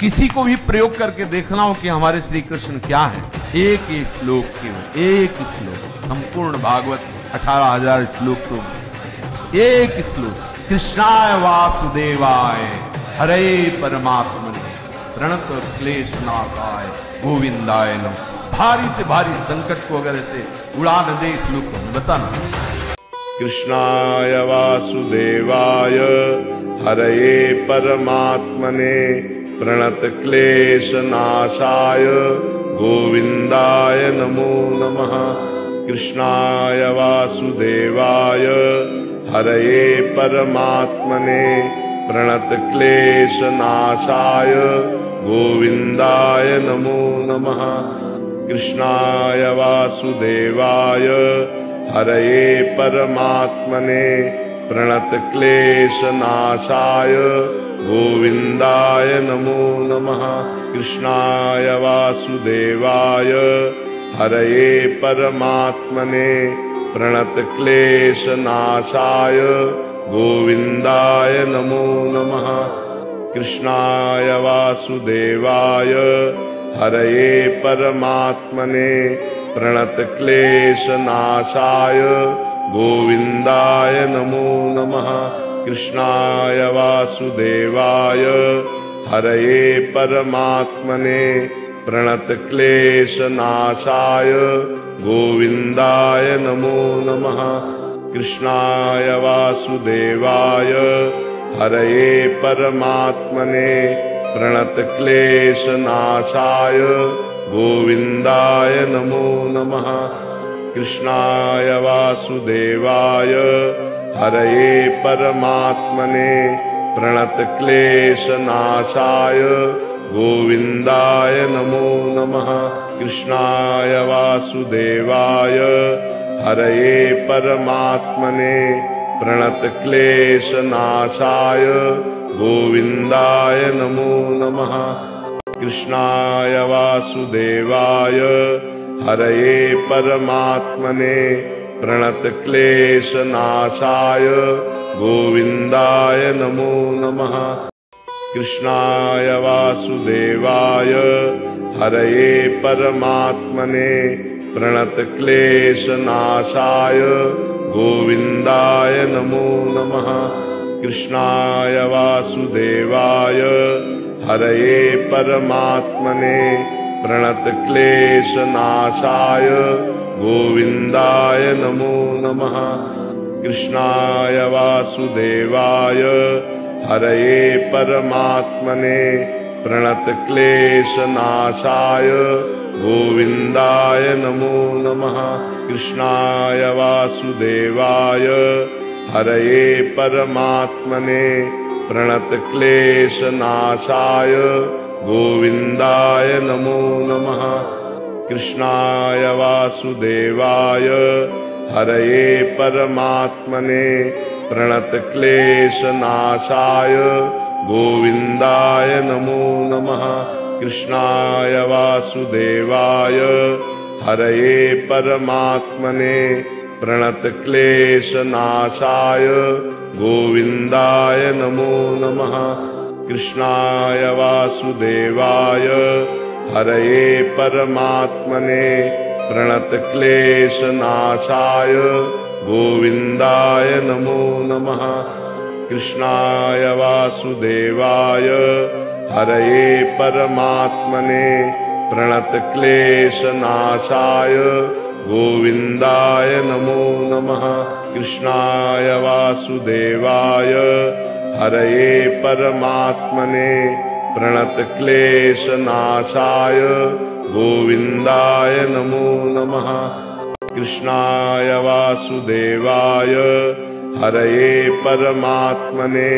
किसी को भी प्रयोग करके देखना हो कि हमारे श्री कृष्ण क्या है, एक ही श्लोक केवल, एक श्लोक, संपूर्ण भागवत 18,000 श्लोक तो एक श्लोक। कृष्णाय वासुदेवाय हरे परमात्मने प्रणत क्लेश नाशाय गोविंदाय नमः। भारी से भारी संकट को अगर ऐसे उड़ा न दे श्लोक को बताना। कृष्णाय वासुदेवाय हरये परमात्मने प्रणत क्लेश नाशाय गोविंदाय नमो नमः। कृष्णाय वासुदेवाय हरये परमात्मने प्रणत क्लेश नाशाय गोविंदाय नमो नमः। कृष्णाय वासुदेवाय हरये परमात्मने प्रणत क्लेश नाशाय गोविंदाय नमो नमः। कृष्णाय वासुदेवाय हरये परमात्मने प्रणत क्लेश नाशाय गोविंदाय नमो नमः। कृष्णाय वासुदेवाय हरये परमात्मने प्रणत क्लेश नाशाय गोविंदाय नमो नमः। कृष्णाय वासुदेवाय हरये परमात्मने प्रणत क्लेश नाशाय गोविंदाय नमो नमः। कृष्णाय वासुदेवाय हरये परमात्मने प्रणत क्लेश नाशाय गोविंदाय नमो नमः। कृष्णाय वासुदेवाय हरये परमात्मने प्रणत क्लेश नाशाय गोविंदाय नमो नमः। कृष्णाय वासुदेवाय हरये परमात्मने प्रणत क्लेश नाशाय गोविंदाय नमो नमः। कृष्णाय वासुदेवाय हरये परमात्मने प्रणत क्लेश नाशाय गोविंदाय नमो नमः। कृष्णाय वासुदेवाय हरये परमात्मने प्रणत क्लेश नाशाय गोविंदाय नमो नमः। कृष्णाय वासुदेवाय हरये परमात्मने प्रणत क्लेश नाशाय गोविंदाय नमो नमः। कृष्णाय वासुदेवाय हरये परमात्मने प्रणत क्लेश नाशाय गोविंदाय नमो नमः। कृष्णाय वासुदेवाय हरये परमात्मने प्रणत क्लेश नाशाय गोविंदाय नमो नमः। कृष्णाय वासुदेवाय हरये परमात्मने प्रणत क्लेश नाशाय गोविंदाय नमो नमः। कृष्णाय वासुदेवाय हरये परमात्मने प्रणत क्लेश नाशाय गोविंदाय नमो नमः। कृष्णाय वासुदेवाय हरये परमात्मने प्रणत क्लेश नाशाय गोविंदाय नमो नमः। कृष्णाय वासुदेवाय हरये परमात्मने प्रणत क्लेश नाशाय गोविंदाय नमो नमः। कृष्णाय वासुदेवाय हरये परमात्मने प्रणत क्लेश नाशाय गोविंदाय नमो नमः। कृष्णाय वासुदेवाय हरये परमात्मने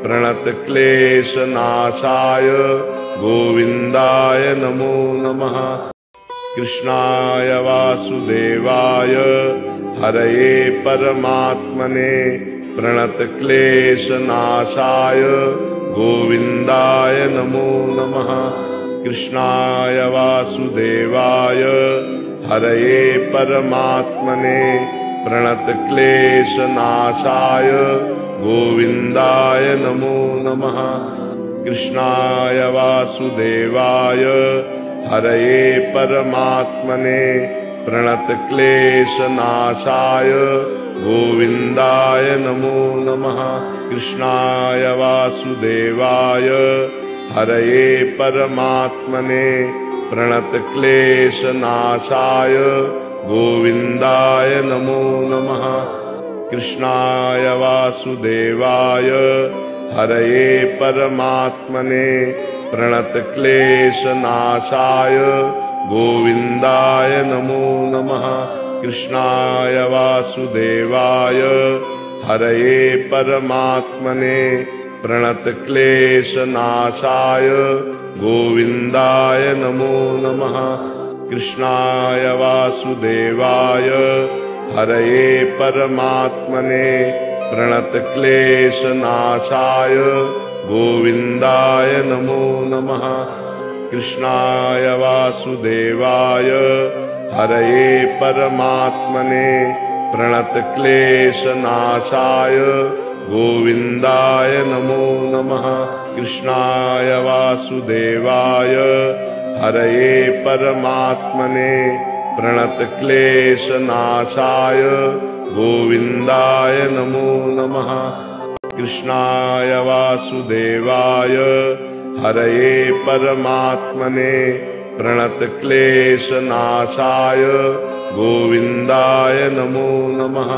प्रणत क्लेश नाशाय गोविंदाय नमो नमः। कृष्णाय वासुदेवाय हरये परमात्मने प्रणत क्लेश नाशाय गोविंदाय नमो नमः। कृष्णाय वासुदेवाय हरये परमात्मने प्रणत क्लेश नाशाय गोविंदाय नमो नमः। कृष्णाय वासुदेवाय हरये परमात्मने प्रणतक्लेशनाशाय गोविन्दाय नमो नमः। कृष्णाय वासुदेवाय हरये परमात्मने प्रणतक्लेशनाशाय गोविन्दाय नमो नमः। कृष्णाय वासुदेवाय हरये परमात्मने प्रणतक्लेशनाशाय गोविन्दाय नमो नमः। कृष्णाय वासुदेवाय हरये परमात्मने प्रणतक्लेशनाशाय गोविन्दाय नमो नमः। कृष्णाय वासुदेवाय हरये परमात्मने प्रणतक्लेशनाशाय गोविन्दाय नमो नमः। कृष्णाय वासुदेवाय हरये परमात्मने प्रणतक्लेशनाशाय गोविन्दाय नमो नमः। कृष्णाय वासुदेवाय हरये परमात्मने प्रणतक्लेशनाशाय गोविन्दाय नमो नमः। कृष्णाय वासुदेवाय हरये परमात्मने प्रणतक्लेशनाशाय गोविन्दाय नमो नमः।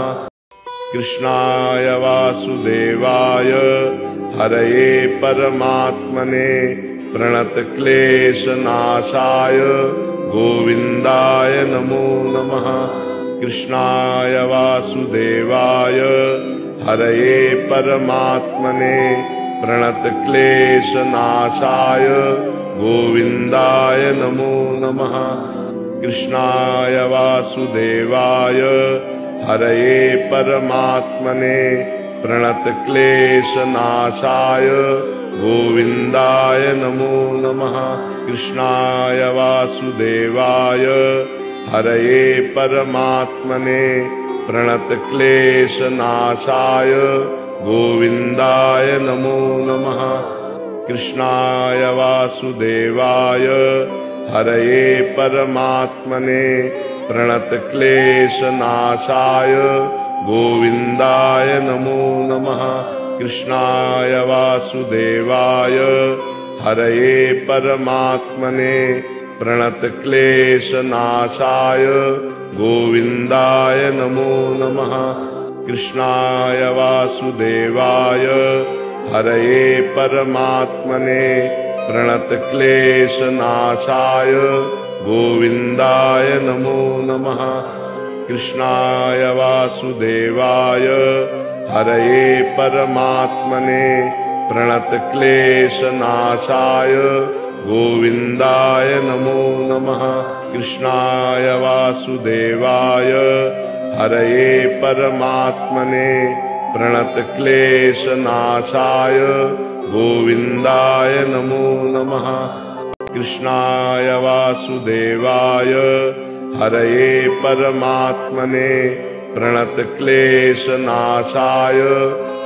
कृष्णाय वासुदेवाय हरये परमात्मने प्रणतक्लेशनाशाय गोविन्दाय नमो नमः। कृष्णाय वासुदेवाय हरये परमात्मने प्रणतक्लेशनाशाय गोविन्दाय नमो नमः। कृष्णाय वासुदेवाय हरये परमात्मने प्रणतक्लेशनाशाय गोविन्दाय नमो नमः। कृष्णाय वासुदेवाय हरये परमात्मने प्रणतक्लेशनाशाय गोविन्दाय नमो नमः। कृष्णाय वासुदेवाय हरये परमात्मने प्रणतक्लेशनाशाय गोविन्दाय नमो नमः। कृष्णाय वासुदेवाय हरये परमात्मने प्रणतक्लेशनाशाय गोविन्दाय नमो नमः। कृष्णाय वासुदेवाय हरये परमात्मने प्रणतक्लेशनाशाय गोविन्दाय नमो नमः। कृष्णाय वासुदेवाय हरये परमात्मने प्रणतक्लेशनाशाय गोविन्दाय नमो नमः। कृष्णाय वासुदेवाय हरये परमात्मने प्रणतक्लेशनाशाय गोविन्दाय नमो नमः। कृष्णाय वासुदेवाय हरये परमात्मने प्रणतक्लेशनाशाय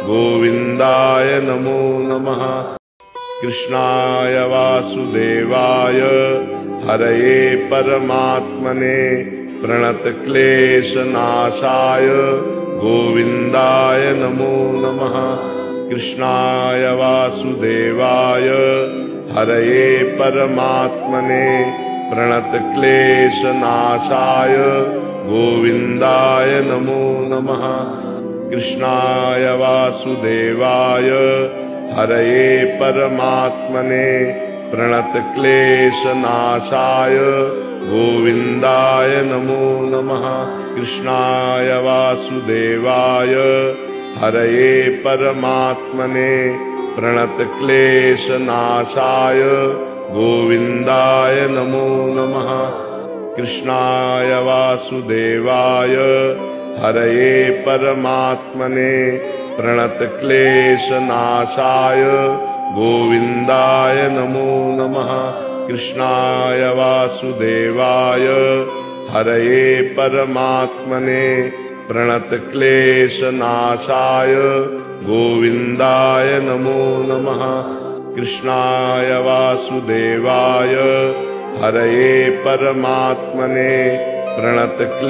गोविन्दाय नमो नमः। कृष्णाय वासुदेवाय हरये परमात्मने प्रणतक्लेशनाशाय गोविन्दाय नमो नमः। कृष्णाय वासुदेवाय हरये परमात्मने प्रणतक्लेशनाशाय गोविन्दाय नमो नमः। कृष्णाय वासुदेवाय हरये परमात्मने प्रणतक्लेशनाशाय गोविन्दाय नमो नमः। कृष्णाय वासुदेवाय हरये परमात्मने प्रणतक्लेशनाशाय गोविन्दाय नमो नमः। कृष्णाय वासुदेवाय हरये परमात्मने प्रणतक्लेशनाशाय गोविन्दाय नमो नमः। कृष्णाय वासुदेवाय हरये परमात्मने प्रणतक्लेशनाशाय गोविन्दाय नमो नमः। कृष्णाय वासुदेवाय हरये परमात्मने प्रणतक्लेशनाशाय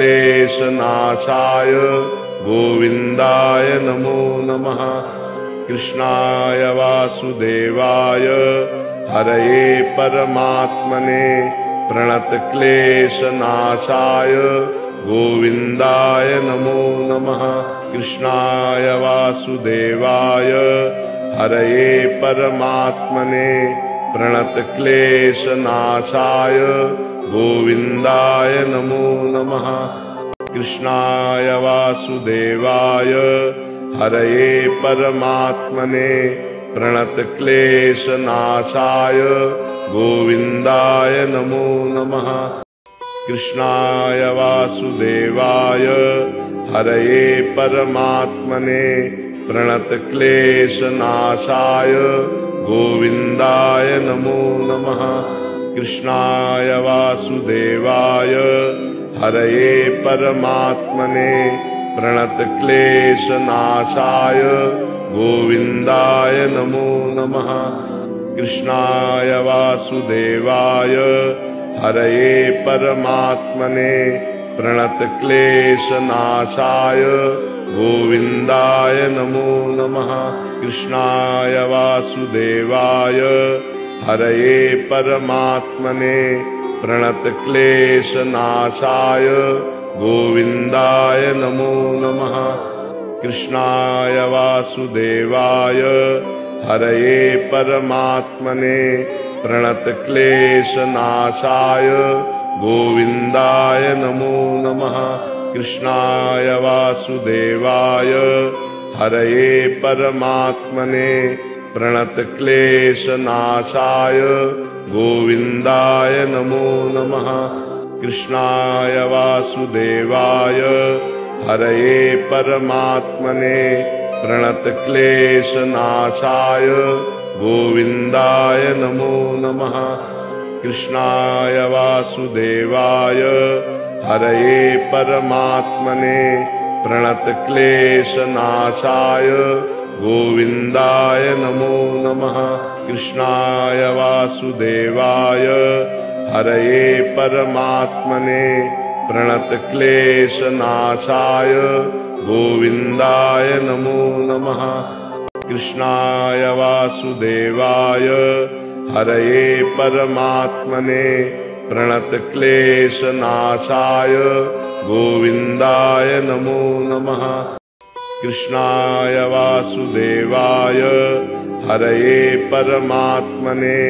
गोविन्दाय नमो नमः। कृष्णाय वासुदेवाय हरये परमात्मने प्रणतक्लेशनाशाय गोविन्दाय नमो नमः। कृष्णाय वासुदेवाय हरये परमात्मने प्रणतक्लेशनाशाय गोविन्दाय नमो नमः। कृष्णाय वासुदेवाय हरये परमात्मने प्रणतक्लेशनाशाय गोविन्दाय नमो नमः। कृष्णाय वासुदेवाय हरये परमात्मने प्रणतक्लेशनाशाय गोविन्दाय नमो नमः। कृष्णाय वासुदेवाय हरये परमात्मने प्रणतक्लेशनाशाय गोविन्दाय नमो नमः। कृष्णाय वासुदेवाय हरये परमात्मने प्रणतक्लेशनाशाय गोविन्दाय नमो नमः। कृष्णाय वासुदेवाय हरये परमात्मने प्रणतक्लेशनाशाय गोविन्दाय नमो नमः। कृष्णाय वासुदेवाय हरये परमात्मने प्रणतक्लेशनाशाय गोविन्दाय नमो नमः। कृष्णाय वासुदेवाय हरये परमात्मने प्रणतक्लेशनाशाय गोविन्दाय नमो नमः। कृष्णाय वासुदेवाय हरये परमात्मने प्रणतक्लेशनाशाय गोविन्दाय नमो नमः। कृष्णाय वासुदेवाय हरये परमात्मने प्रणतक्लेशनाशाय गोविन्दाय नमो नमः। कृष्णाय वासुदेवाय हरये परमात्मने प्रणतक्लेशनाशाय गोविन्दाय नमो नमः। कृष्णाय वासुदेवाय हरये परमात्मने प्रणतक्लेशनाशाय गोविन्दाय नमो नमः। कृष्णाय वासुदेवाय हरये परमात्मने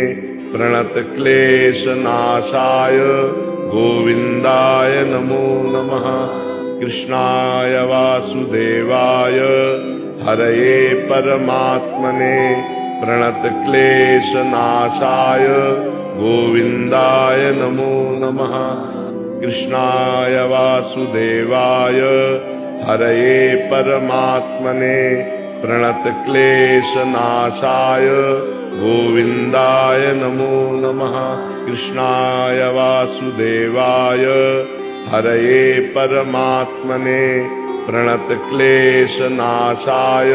प्रणतक्लेशनाशाय गोविन्दाय नमो नमः। कृष्णाय वासुदेवाय हरये परमात्मने प्रणतक्लेशनाशाय गोविन्दाय नमो नमः। कृष्णाय वासुदेवाय हरये परमात्मने प्रणतक्लेशनाशाय गोविन्दाय नमो नमः। कृष्णाय वासुदेवाय हरये परमात्मने प्रणतक्लेशनाशाय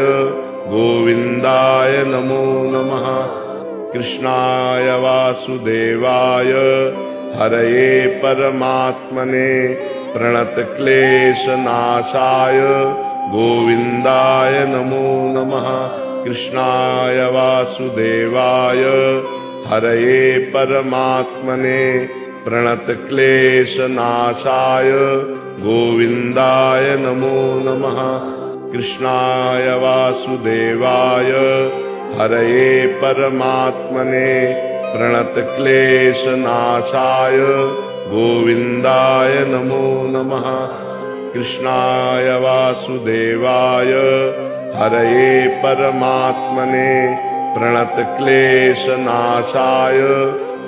गोविन्दाय नमो नमः। कृष्णाय वासुदेवाय हरये परमात्मने प्रणतक्लेशनाशाय गोविन्दाय नमो नमः। कृष्णाय वासुदेवाय हरये परमात्मने प्रणतक्लेशनाशाय गोविन्दाय नमो नमः। कृष्णाय वासुदेवाय हरये परमात्मने प्रणतक्लेशनाशाय गोविन्दाय नमो नमः। कृष्णाय वासुदेवाय हरये परमात्मने प्रणतक्लेशनाशाय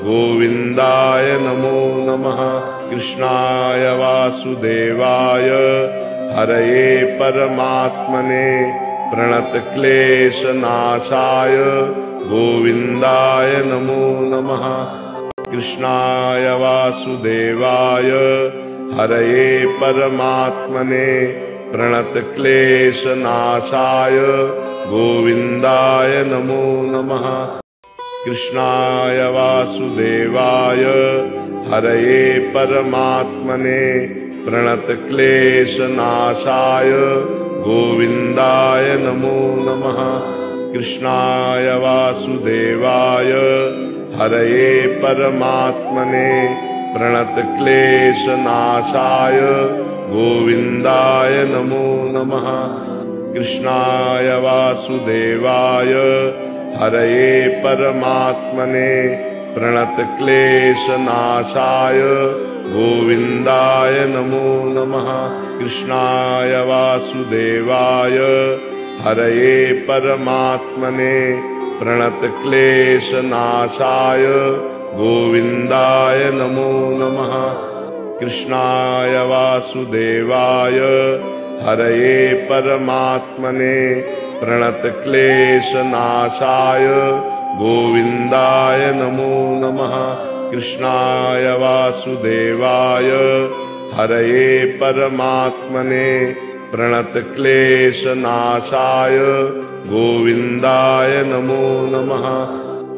गोविन्दाय नमो नमः। कृष्णाय वासुदेवाय हरये परमात्मने प्रणतक्लेशनाशाय गोविन्दाय नमो नमः। कृष्णाय वासुदेवाय हरये परमात्मने प्रणतक्लेशनाशाय गोविन्दाय नमो नमः। कृष्णाय वासुदेवाय हरये परमात्मने प्रणतक्लेशनाशाय गोविन्दाय नमो नमः। कृष्णाय वासुदेवाय हरये परमात्मने प्रणतक्लेशनाशाय गोविन्दाय नमो नमः। कृष्णाय वासुदेवाय हरये परमात्मने प्रणतक्लेशनाशाय गोविन्दाय नमो नमः। कृष्णाय वासुदेवाय हरये परमात्मने प्रणतक्लेशनाशाय गोविन्दाय नमो नमः। कृष्णाय वासुदेवाय हरये परमात्मने प्रणतक्लेशनाशाय गोविन्दाय नमो नमः। कृष्णाय वासुदेवाय हरये परमात्मने प्रणतक्लेशनाशाय गोविन्दाय नमो नमः।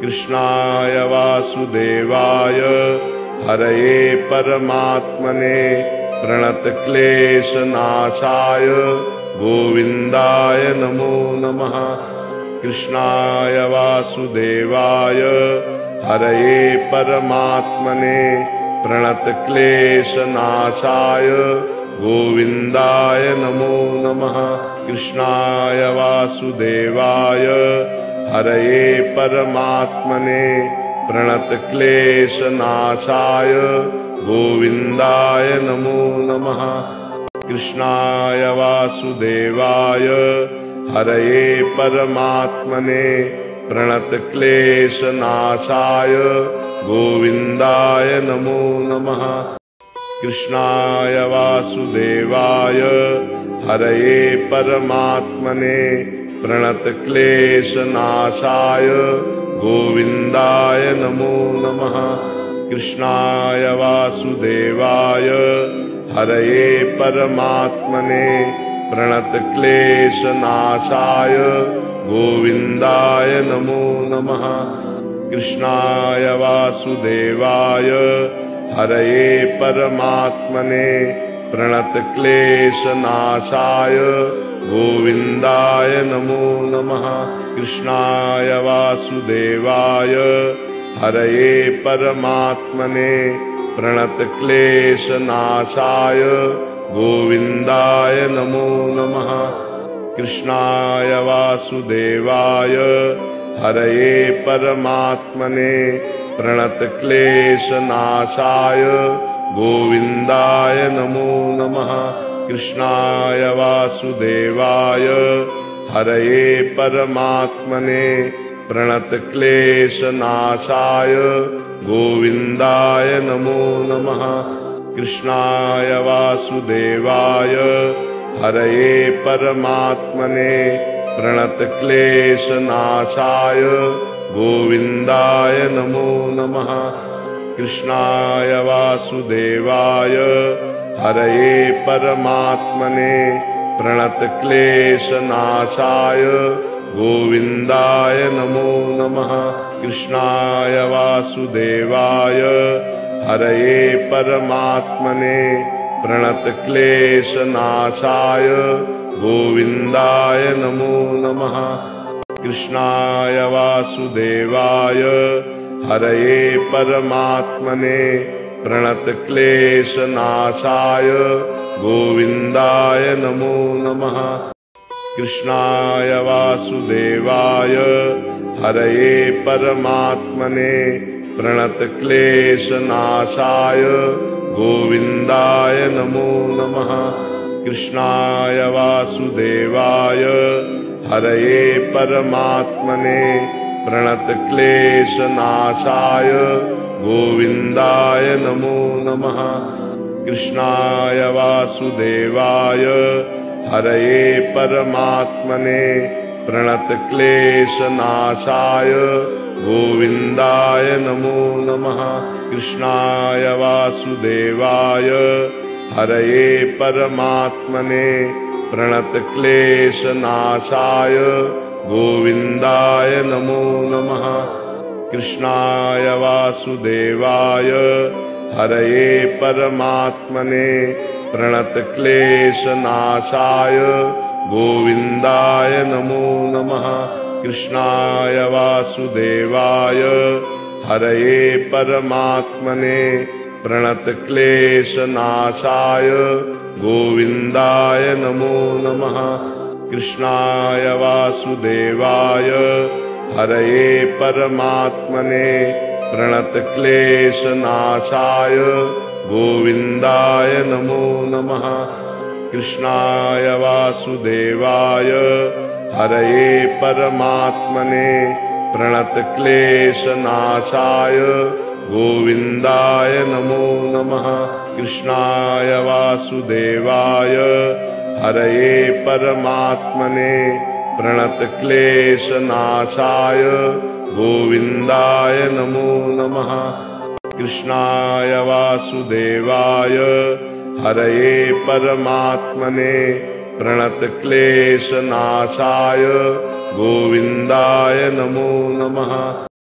कृष्णाय वासुदेवाय हरये परमात्मने प्रणतक्लेशनाशाय गोविन्दाय नमो नमः। कृष्णाय वासुदेवाय हरये परमात्मने प्रणतक्लेशनाशाय गोविन्दाय नमो नमः। कृष्णाय वासुदेवाय हरये परमात्मने प्रणतक्लेशनाशाय गोविन्दाय नमो नमः। कृष्णाय वासुदेवाय हरये परमात्मने प्रणतक्लेशनाशाय गोविन्दाय नमो नमः। कृष्णाय वासुदेवाय हरये परमात्मने प्रणतक्लेशनाशाय गोविन्दाय नमो नमः। कृष्णाय वासुदेवाय हरये परमात्मने प्रणतक्लेशनाशाय गोविन्दाय नमो नमः। कृष्णाय वासुदेवाय हरये परमात्मने प्रणतक्लेशनाशाय गोविन्दाय नमो नमः। कृष्णाय वासुदेवाय हरये परमात्मने प्रणतक्लेशनाशाय गोविन्दाय नमो नमः। कृष्णाय वासुदेवाय हरये परमात्मने प्रणतक्लेशनाशाय गोविन्दाय नमो नमः। कृष्णाय वासुदेवाय हरये परमात्मने प्रणतक्लेशनाशाय गोविन्दाय नमो नमः। कृष्णाय वासुदेवाय हरये परमात्मने प्रणतक्लेशनाशाय गोविन्दाय नमो नमः। कृष्णाय वासुदेवाय हरये परमात्मने प्रणतक्लेशनाशाय गोविन्दाय नमो नमः। कृष्णाय वासुदेवाय हरये परमात्मने प्रणतक्लेशनाशाय गोविन्दाय नमो नमः। कृष्णाय वासुदेवाय हरये परमात्मने प्रणतक्लेशनाशाय गोविन्दाय नमो नमः। कृष्णाय वासुदेवाय हरये परमात्मने प्रणतक्लेशनाशाय गोविन्दाय नमो नमः। कृष्णाय वासुदेवाय हरये परमात्मने प्रणतक्लेशनाशाय गोविन्दाय नमो नमः। कृष्णाय वासुदेवाय हरये परमात्मने प्रणतक्लेशनाशाय गोविन्दाय नमो नमः। कृष्णाय वासुदेवाय हरये परमात्मने प्रणतक्लेशनाशाय गोविन्दाय नमो नमः। कृष्णाय वासुदेवाय हरये परमात्मने प्रणतक्लेशनाशाय गोविन्दाय नमो नमः। कृष्णाय वासुदेवाय हरये परमात्मने प्रणतक्लेशनाशाय गोविन्दाय नमो नमः। कृष्णाय वासुदेवाय हरये परमात्मने प्रणतक्लेशनाशाय गोविन्दाय नमो नमः। कृष्णाय वासुदेवाय हरये परमात्मने प्रणतक्लेशनाशाय गोविन्दाय नमो नमः। कृष्णाय वासुदेवाय हरये परमात्मने प्रणतक्लेशनाशाय गोविन्दाय नमो नमः। कृष्णाय वासुदेवाय हरये परमात्मने प्रणतक्लेशनाशाय गोविन्दाय नमो नमः।